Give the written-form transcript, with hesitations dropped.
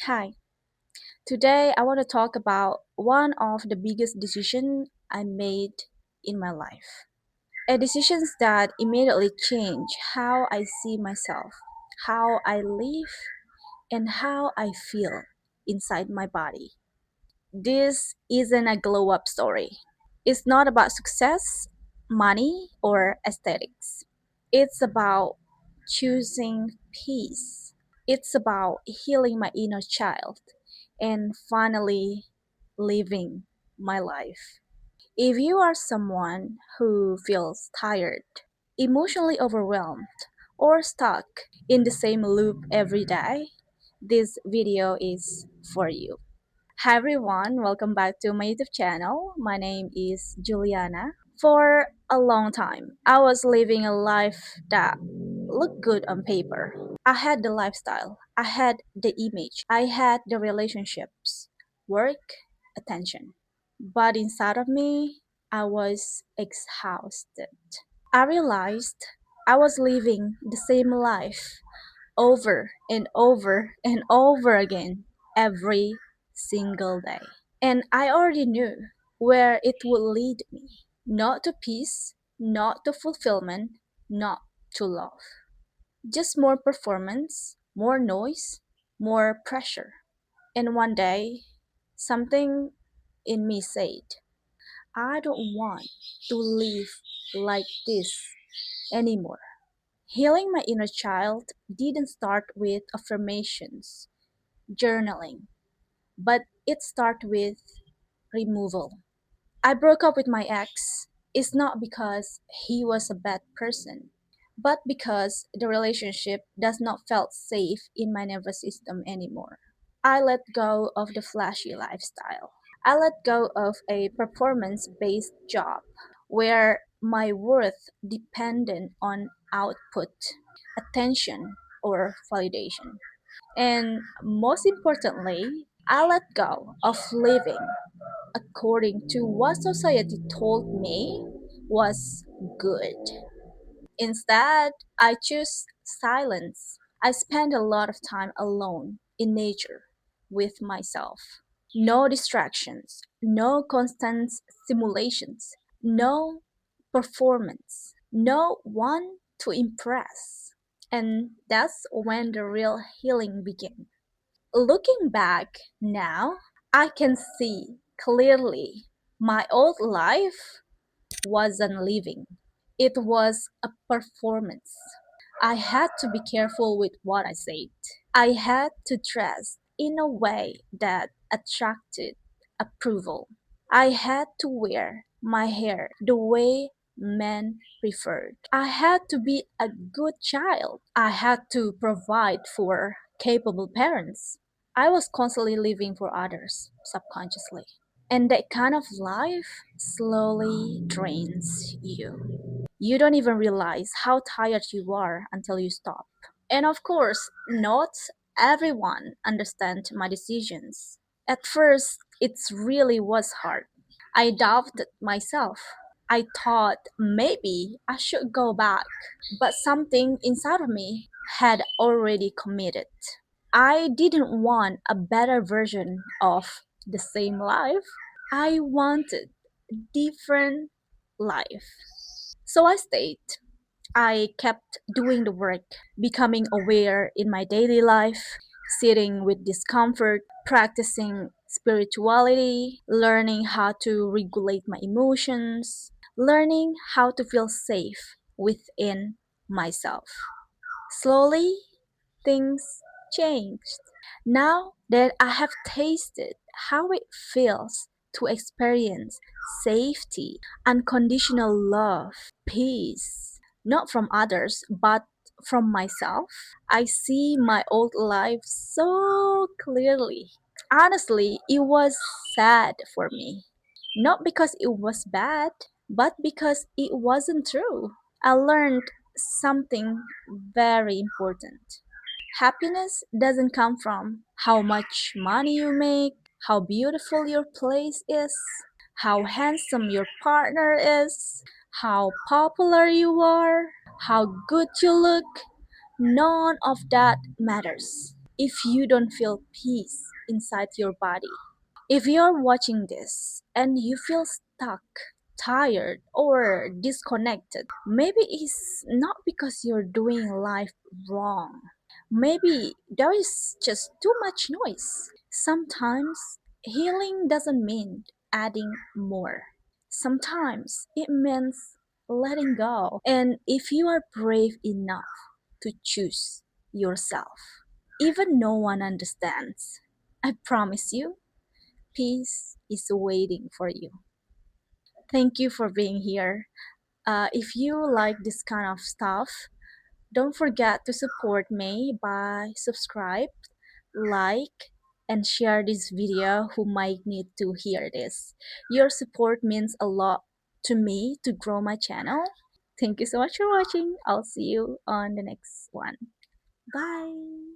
Hi, today I want to talk about one of the biggest decisions I made in my life. A decisions that immediately change how I see myself, how I live, and how I feel inside my body. This isn't a glow up story. It's not about success, money, or aesthetics. It's about choosing peace. It's about healing my inner child and finally living my life. If you are someone who feels tired, emotionally overwhelmed, or stuck in the same loop every day, this video is for you. Hi everyone, welcome back to my YouTube channel. My name is Juliana. For a long time, I was living a life that looked good on paper. I had the lifestyle, I had the image, I had the relationships, work, attention. But inside of me, I was exhausted. I realized I was living the same life over and over and over again every single day. And I already knew where it would lead me. Not to peace, not to fulfillment, not to love. Just more performance, more noise, more pressure. And one day, something in me said, I don't want to live like this anymore. Healing my inner child didn't start with affirmations, journaling, but it started with removal. I broke up with my ex is not because he was a bad person, but because the relationship does not felt safe in my nervous system anymore. I let go of the flashy lifestyle. I let go of a performance-based job where my worth depended on output, attention, or validation. And most importantly, I let go of living according to what society told me was good. Instead, I choose silence. I spend a lot of time alone in nature with myself. No distractions, no constant stimulations, no performance, no one to impress. And that's when the real healing began. Looking back now, I can see clearly my old life wasn't living. It was a performance. I had to be careful with what I said. I had to dress in a way that attracted approval. I had to wear my hair the way men preferred. I had to be a good child. I had to provide for capable parents. I was constantly living for others subconsciously. And that kind of life slowly drains you. You don't even realize how tired you are until you stop. And of course, not everyone understands my decisions. At first, it really was hard. I doubted myself. I thought maybe I should go back, but something inside of me had already committed. I didn't want a better version of the same life. I wanted a different life. So I stayed. I kept doing the work, becoming aware in my daily life, sitting with discomfort, practicing spirituality, learning how to regulate my emotions, learning how to feel safe within myself. Slowly, things changed. Now that I have tasted how it feels to experience safety, unconditional love, peace, not from others, but from myself, I see my old life so clearly. Honestly, it was sad for me. Not because it was bad, but because it wasn't true. I learned something very important. Happiness doesn't come from how much money you make, how beautiful your place is, how handsome your partner is, how popular you are, how good you look. None of that matters. if you don't feel peace inside your body. If you're watching this and you feel stuck, tired, or disconnected, maybe it's not because you're doing life wrong. Maybe there is just too much noise. Sometimes healing doesn't mean adding more. Sometimes it means letting go. And if you are brave enough to choose yourself, even no one understands, I promise you, peace is waiting for you. Thank you for being here. If you like this kind of stuff, don't forget to support me by subscribe, like, and share this video who might need to hear this. Your support means a lot to me to grow my channel. Thank you so much for watching. I'll see you on the next one. Bye.